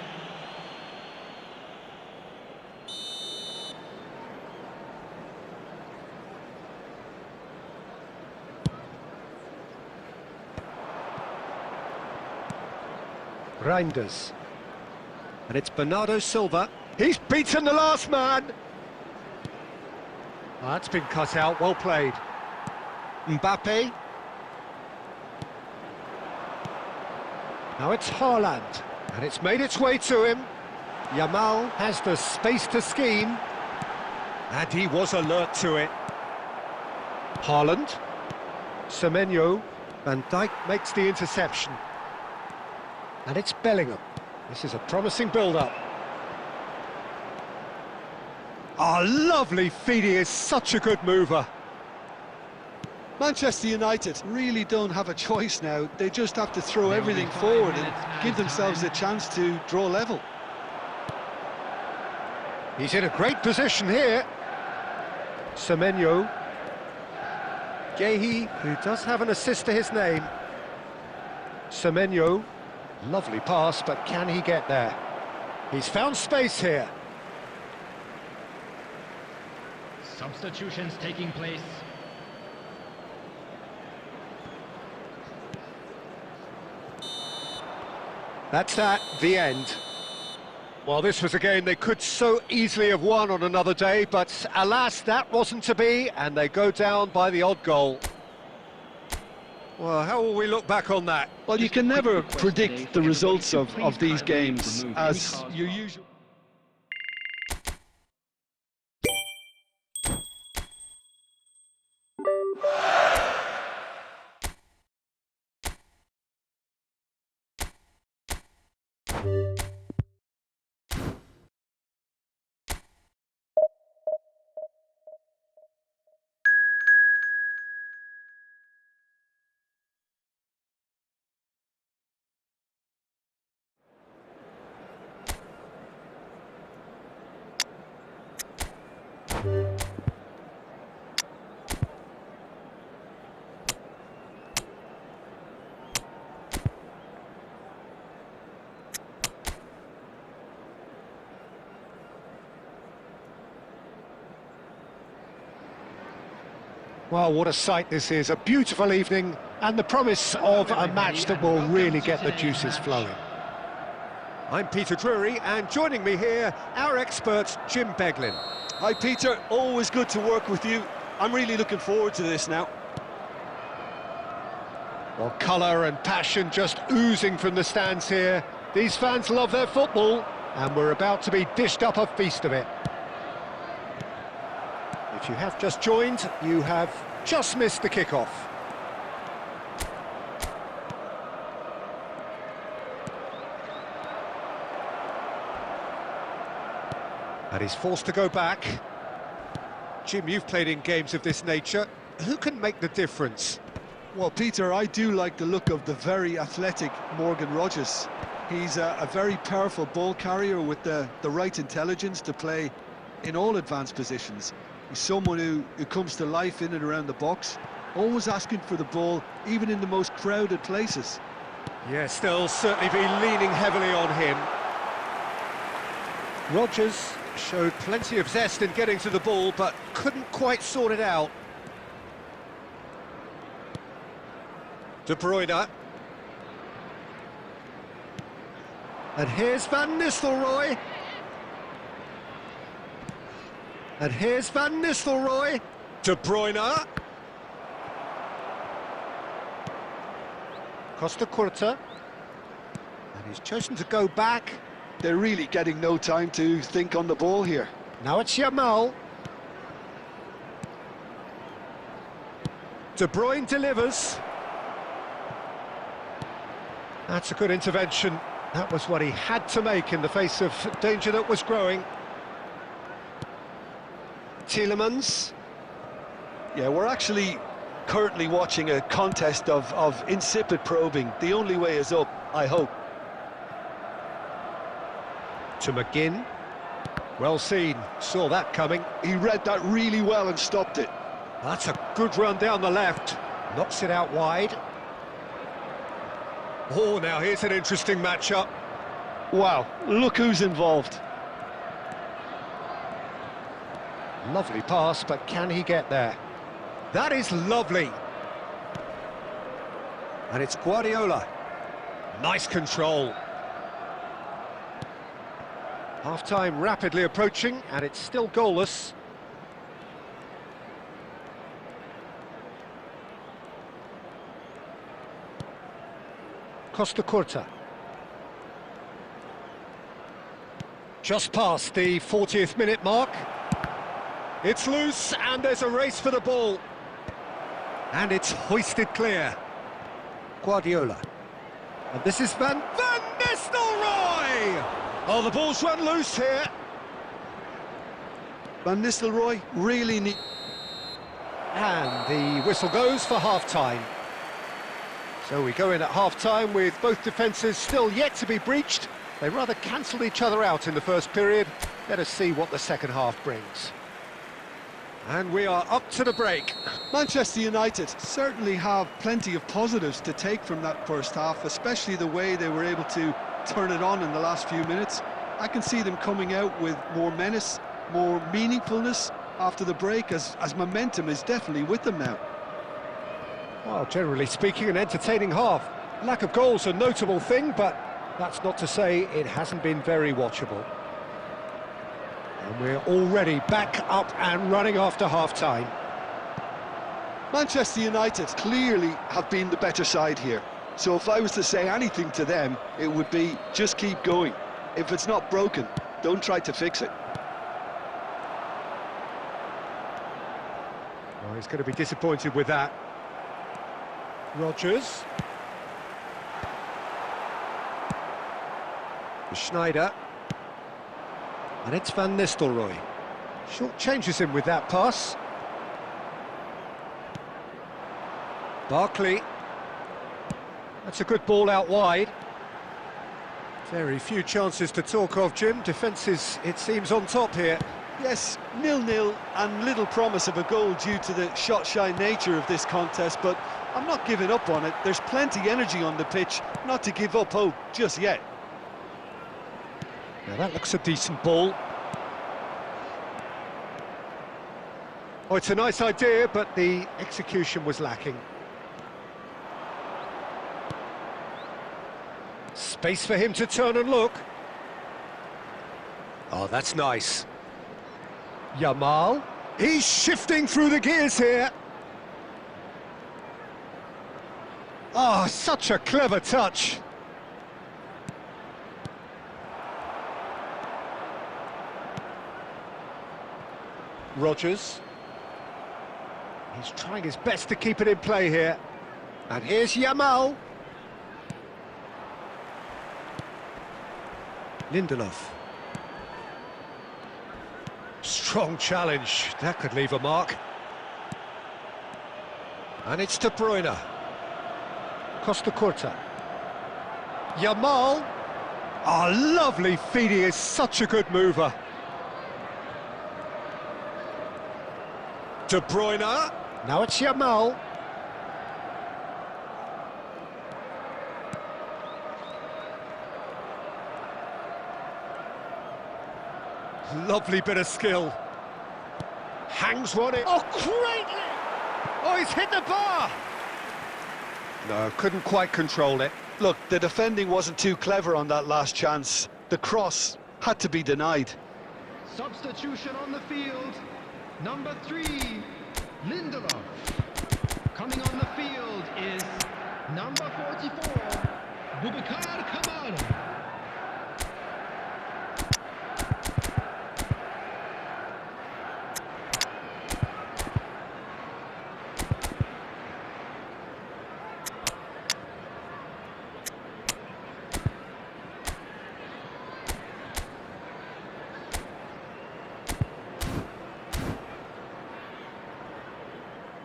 A: Reinders. And it's Bernardo Silva. He's beaten the last man. Oh, that's been cut out, well played. Mbappe. Now it's Haaland. And it's made its way to him. Yamal has the space to scheme. And he was alert to it. Haaland. Semenyo. Van Dijk makes the interception. And it's Bellingham. This is a promising build-up. Oh, lovely feed. He is such a good mover.
B: Manchester United really don't have a choice now. They just have to throw everything forward and give themselves a chance to draw level.
A: He's in a great position here. Semenyo. Gehi, who does have an assist to his name. Semenyo. Lovely pass, but can he get there? He's found space here.
C: Substitutions taking place.
A: That's that, the end. Well, this was a game they could so easily have won on another day, but alas, that wasn't to be, and they go down by the odd goal. Well, how will we look back on that?
B: Well, you can never predict the results of these games, as you usually...
A: Well, what a sight this is, a beautiful evening, and the promise of a match that will really get the juices flowing. I'm Peter Drury, and joining me here, our expert, Jim Beglin.
B: Hi Peter, always good to work with you. I'm really looking forward to this now.
A: Well, colour and passion just oozing from the stands here. These fans love their football, and we're about to be dished up a feast of it. If you have just joined, you have just missed the kickoff. And he's forced to go back. Jim, you've played in games of this nature. Who can make the difference?
B: Well, Peter, I do like the look of the very athletic Morgan Rogers. He's a very powerful ball carrier with the right intelligence to play in all advanced positions. He's someone who comes to life in and around the box, always asking for the ball, even in the most crowded places.
A: Yes, they'll certainly be leaning heavily on him. Rogers showed plenty of zest in getting to the ball, but couldn't quite sort it out. De Bruyne. And here's Van Nistelrooy. And here's Van Nistelrooy. De Bruyne. Costa Curta. And he's chosen to go back.
B: They're really getting no time to think on the ball here.
A: Now it's Yamal. De Bruyne delivers. That's a good intervention. That was what he had to make in the face of danger that was growing. Tielemans.
B: Yeah, we're actually currently watching a contest of insipid probing. The only way is up, I hope.
A: To McGinn. Well seen, saw that coming.
B: He read that really well and stopped it.
A: That's a good run down the left. Knocks it out wide. Oh, now here's an interesting matchup.
B: Wow, look who's involved.
A: Lovely pass, but can he get there? That is lovely. And it's Guardiola. Nice control. Half-time rapidly approaching, and it's still goalless. Costa Curta. Just past the 40th minute mark. It's loose, and there's a race for the ball. And it's hoisted clear. Guardiola. And this is Van Nistelrooy! Oh, the ball's run loose here.
B: Van Nistelrooy really neat.
A: And the whistle goes for half-time. So we go in at half-time with both defences still yet to be breached. They rather cancelled each other out in the first period. Let us see what the second half brings. And we are up to the break.
B: Manchester United certainly have plenty of positives to take from that first half, especially the way they were able to turn it on in the last few minutes. I can see them coming out with more menace, more meaningfulness after the break, as momentum is definitely with them now.
A: Well, generally speaking, an entertaining half. Lack of goals a notable thing, but that's not to say it hasn't been very watchable. And we're already back up and running after half-time.
B: Manchester United clearly have been the better side here. So if I was to say anything to them, it would be just keep going. If it's not broken, don't try to fix it.
A: Well, he's going to be disappointed with that. Rogers. Schneider. And it's Van Nistelrooy. Short changes him with that pass. Barkley. That's a good ball out wide. Very few chances to talk of, Jim. Defence is, it seems, on top here.
B: Yes, 0-0 and little promise of a goal due to the shot-shy nature of this contest, but I'm not giving up on it. There's plenty energy on the pitch, not to give up hope just yet.
A: Now that looks a decent ball. Oh, it's a nice idea, but the execution was lacking. Space for him to turn and look. Oh, that's nice. Yamal. He's shifting through the gears here. Oh, such a clever touch. Rodgers. He's trying his best to keep it in play here. And here's Yamal. Lindelof. Strong challenge. That could leave a mark. And it's De Bruyne. Costa Curta. Yamal. Oh, lovely feed. He is such a good mover. De Bruyne. Now it's Yamal. Lovely bit of skill. Hangs one in. Oh, greatly! Oh, he's hit the bar! No, couldn't quite control it.
B: Look, the defending wasn't too clever on that last chance. The cross had to be denied.
C: Substitution on the field. Number 3, Lindelof. Coming on the field is number 44, Boubacar Kamara.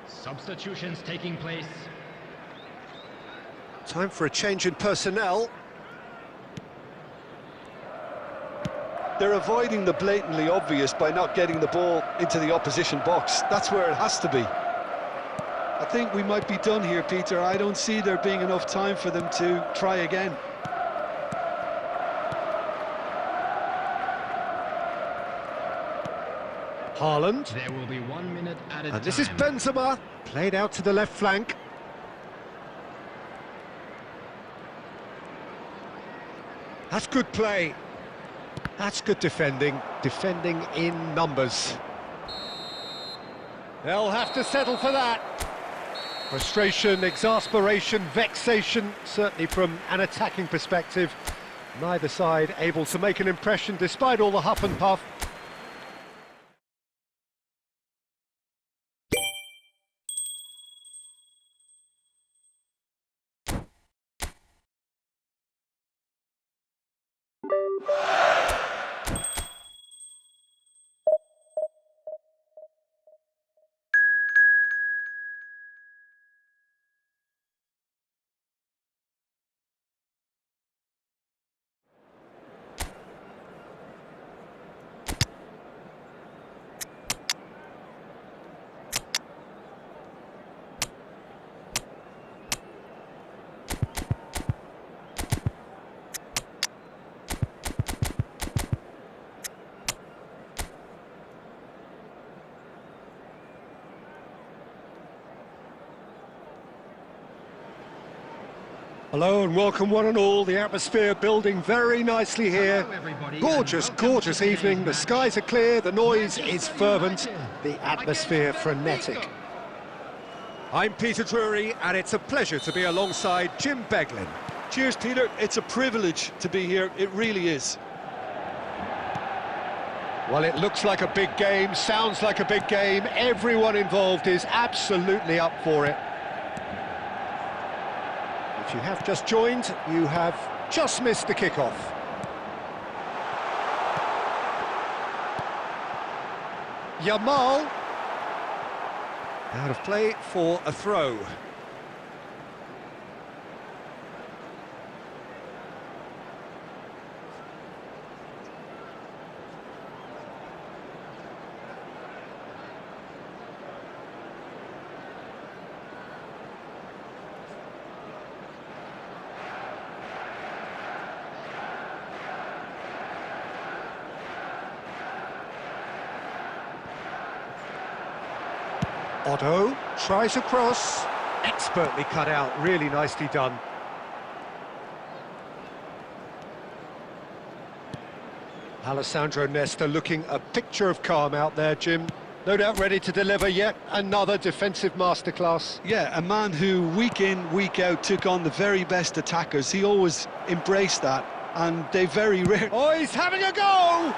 C: Substitutions taking place.
A: Time for a change in personnel.
B: They're avoiding the blatantly obvious by not getting the ball into the opposition box. That's where it has to be. I think we might be done here, Peter. I don't see there being enough time for them to try again.
A: Haaland.
C: There will be 1 minute at a time.
A: And this is Benzema, played out to the left flank. That's good play. That's good defending. Defending in numbers. They'll have to settle for that. Frustration, exasperation, vexation, certainly from an attacking perspective. Neither side able to make an impression despite all the huff and puff. Hello and welcome one and all. The atmosphere building very nicely here.
C: Hello, everybody,
A: Gorgeous,
C: and welcome
A: gorgeous
C: to the
A: evening. The
C: match.
A: skies are clear, the noise is fervent,
C: United
A: the atmosphere
C: against
A: frenetic.
C: Benfica.
A: I'm Peter Drury and it's a pleasure to be alongside Jim Beglin.
B: Cheers, Peter. It's a privilege to be here. It really is.
A: Well, it looks like a big game, sounds like a big game. Everyone involved is absolutely up for it. If you have just joined, you have just missed the kickoff. Yamal. Out of play for a throw. Otto tries a cross. Expertly cut out, really nicely done. Alessandro Nesta looking a picture of calm out there, Jim. No doubt ready to deliver yet another defensive masterclass.
B: Yeah, a man who week in, week out took on the very best attackers. He always embraced that, and they very rarely...
A: Oh, he's having a go!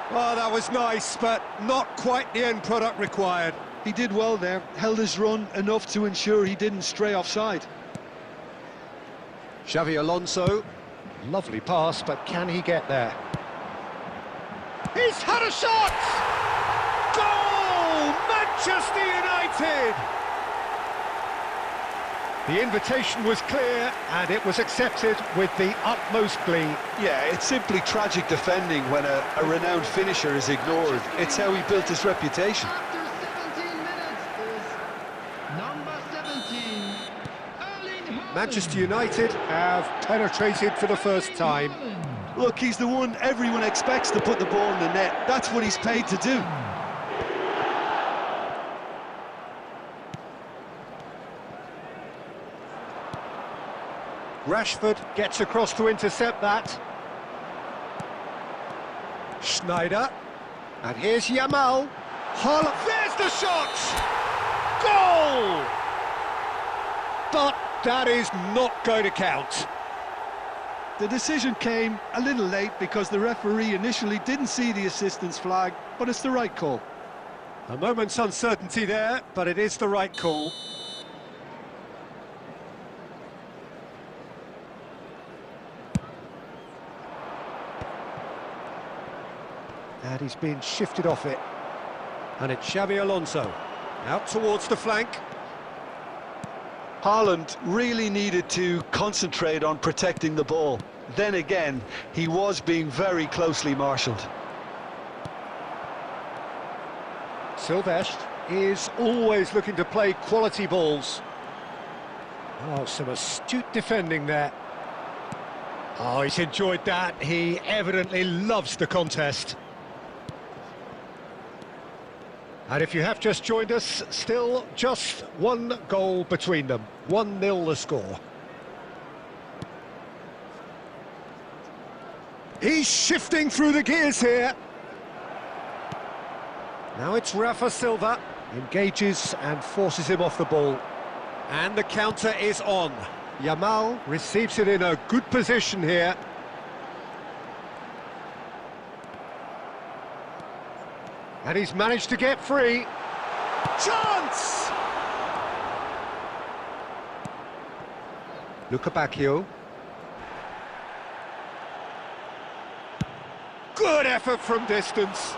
A: Well, that was nice, but not quite the end product required.
B: He did well there, held his run enough to ensure he didn't stray offside.
A: Xavi Alonso, lovely pass, but can he get there? He's had a shot! Goal! Manchester United! The invitation was clear, and it was accepted with the utmost glee.
B: Yeah, it's simply tragic defending when a renowned finisher is ignored. It's how he built his reputation.
C: After 17 minutes is number 17, Erling Haaland.
A: Manchester United have penetrated for the first time.
B: Look, he's the one everyone expects to put the ball in the net. That's what he's paid to do.
A: Rashford gets across to intercept that. Schneider. And here's Yamal. Haaland. There's the shot! Goal! But that is not going to count.
B: The decision came a little late because the referee initially didn't see the assistance flag, but it's the right call.
A: A moment's uncertainty there, but it is the right call. And he's been shifted off it. And it's Xavi Alonso. Out towards the flank.
B: Haaland really needed to concentrate on protecting the ball. Then again, he was being very closely marshalled.
A: Silvestre is always looking to play quality balls. Oh, some astute defending there. Oh, he's enjoyed that. He evidently loves the contest. And if you have just joined us, still just one goal between them. 1-0 the score. He's shifting through the gears here. Now it's Rafa Silva. Engages and forces him off the ball. And the counter is on. Yamal receives it in a good position here. And he's managed to get free. Chance! Luca Bacchio. Good effort from distance.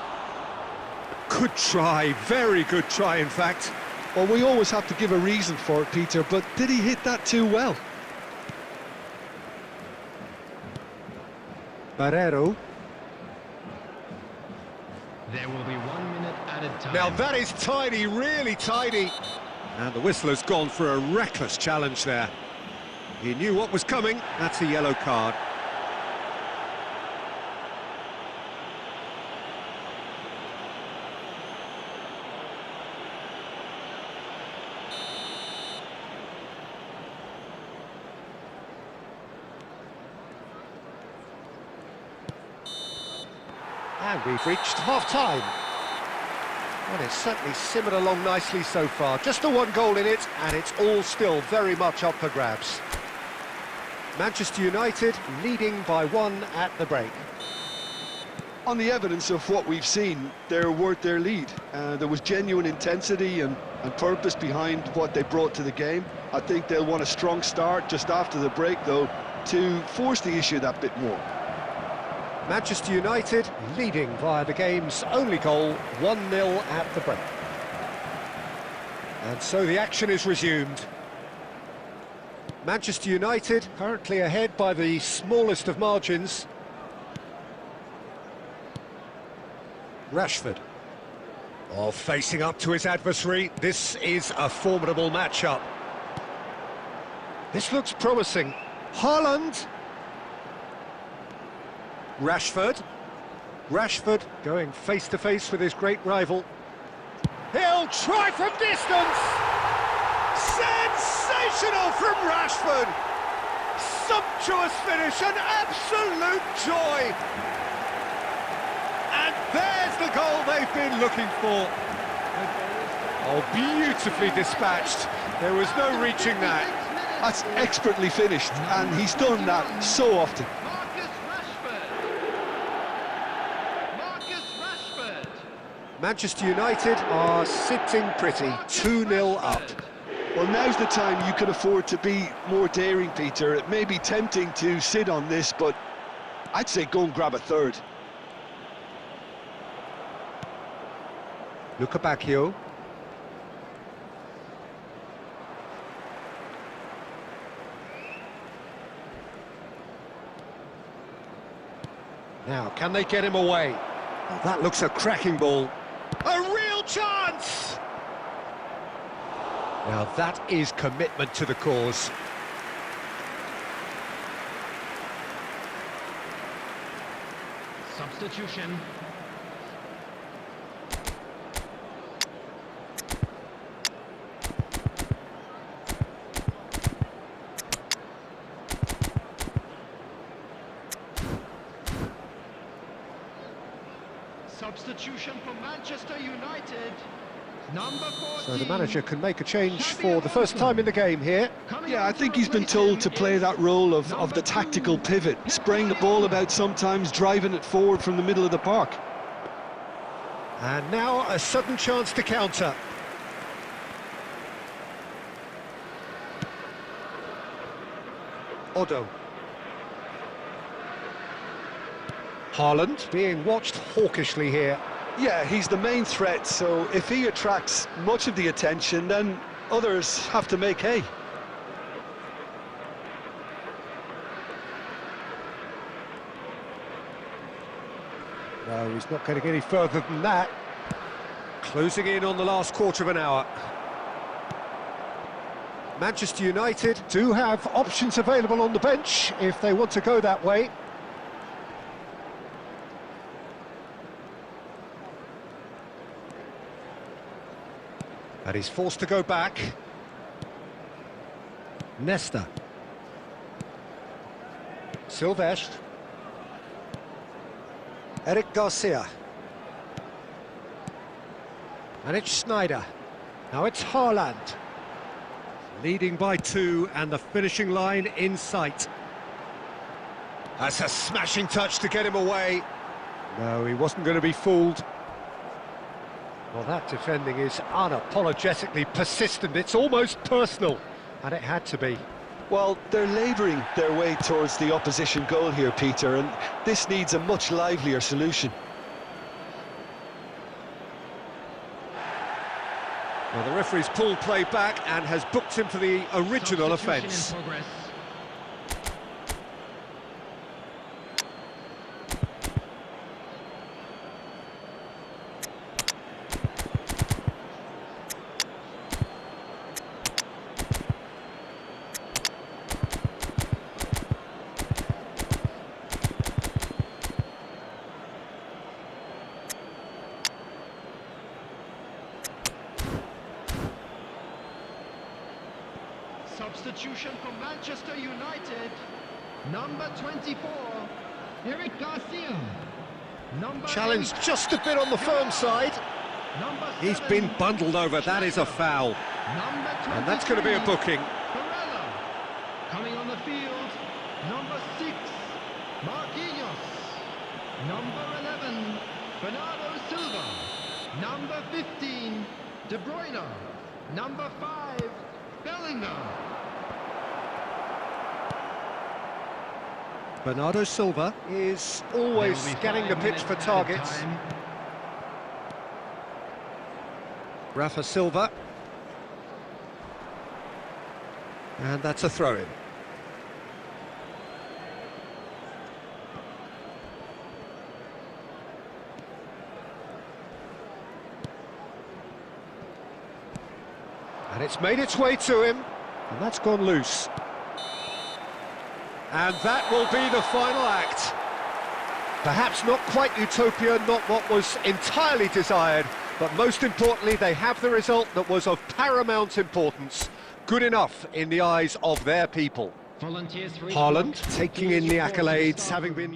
A: Good try, very good try in fact.
B: Well, we always have to give a reason for it, Peter, but did he hit that too well?
A: Barrero.
C: There will be 1 minute added time.
A: Now that is tidy, really tidy. And the whistle has gone for a reckless challenge there. He knew what was coming, that's a yellow card. And we've reached half-time. Well, it's certainly simmered along nicely so far. Just the one goal in it, and it's all still very much up for grabs. Manchester United leading by 1 at the break.
B: On the evidence of what we've seen, they're worth their lead. There was genuine intensity and purpose behind what they brought to the game. I think they'll want a strong start just after the break, though, to force the issue that bit more.
A: Manchester United leading via the game's only goal, 1-0 at the break. And so the action is resumed. Manchester United currently ahead by the smallest of margins. Rashford. Oh, facing up to his adversary. This is a formidable matchup. This looks promising. Haaland. Rashford going face-to-face with his great rival. He'll try from distance. Sensational from Rashford. Sumptuous finish, an absolute joy. And there's the goal they've been looking for. Oh, beautifully dispatched. There was no reaching that.
B: That's expertly finished, and he's done that so often.
A: Manchester United are sitting pretty, 2-0 up.
B: Well, now's the time you can afford to be more daring, Peter. It may be tempting to sit on this, but I'd say go and grab a third.
A: Luca Bacchio. Now, can they get him away? Oh, that looks a cracking ball. A real chance! Now that is commitment to the cause.
C: Substitution. Substitution for Manchester United. Number 14.
A: So the manager can make a change for the first time in the game here.
B: Yeah, I think he's been told to play that role of the tactical pivot, spraying the ball about sometimes, driving it forward from the middle of the park.
A: And now a sudden chance to counter. Odo. Haaland being watched hawkishly here.
B: Yeah, he's the main threat, so if he attracts much of the attention, then others have to make hay.
A: No, he's not going to get any further than that. Closing in on the last quarter of an hour. Manchester United do have options available on the bench if they want to go that way. And he's forced to go back. Nesta. Silvestre. Eric Garcia. And it's Sneijder. Now it's Haaland. Leading by 2 and the finishing line in sight. That's a smashing touch to get him away. No, he wasn't going to be fooled. Well, that defending is unapologetically persistent. It's almost personal, and it had to be.
B: Well, they're labouring their way towards the opposition goal here, Peter, and this needs a much livelier solution.
A: Well, the referee's pulled play back and has booked him for the original offence.
C: Substitution for Manchester United. Number 24, Eric Garcia.
A: Challenge just a bit on the firm side. He's been bundled over, that is a foul. And that's going to be a booking.
C: Barella. Coming on the field, number 6, Marquinhos. Number 11, Bernardo Silva. Number 15, De Bruyne. Number 5, Bellingham.
A: Bernardo Silva is always scanning the pitch for targets. Rafa Silva. And that's a throw-in. And it's made its way to him, and that's gone loose. And that will be the final act. Perhaps not quite utopia, not what was entirely desired, But most importantly, they have the result that was of paramount importance. Good enough in the eyes of their people.
C: Volunteers for each
A: Haaland
C: box.
A: taking in the accolades, having been...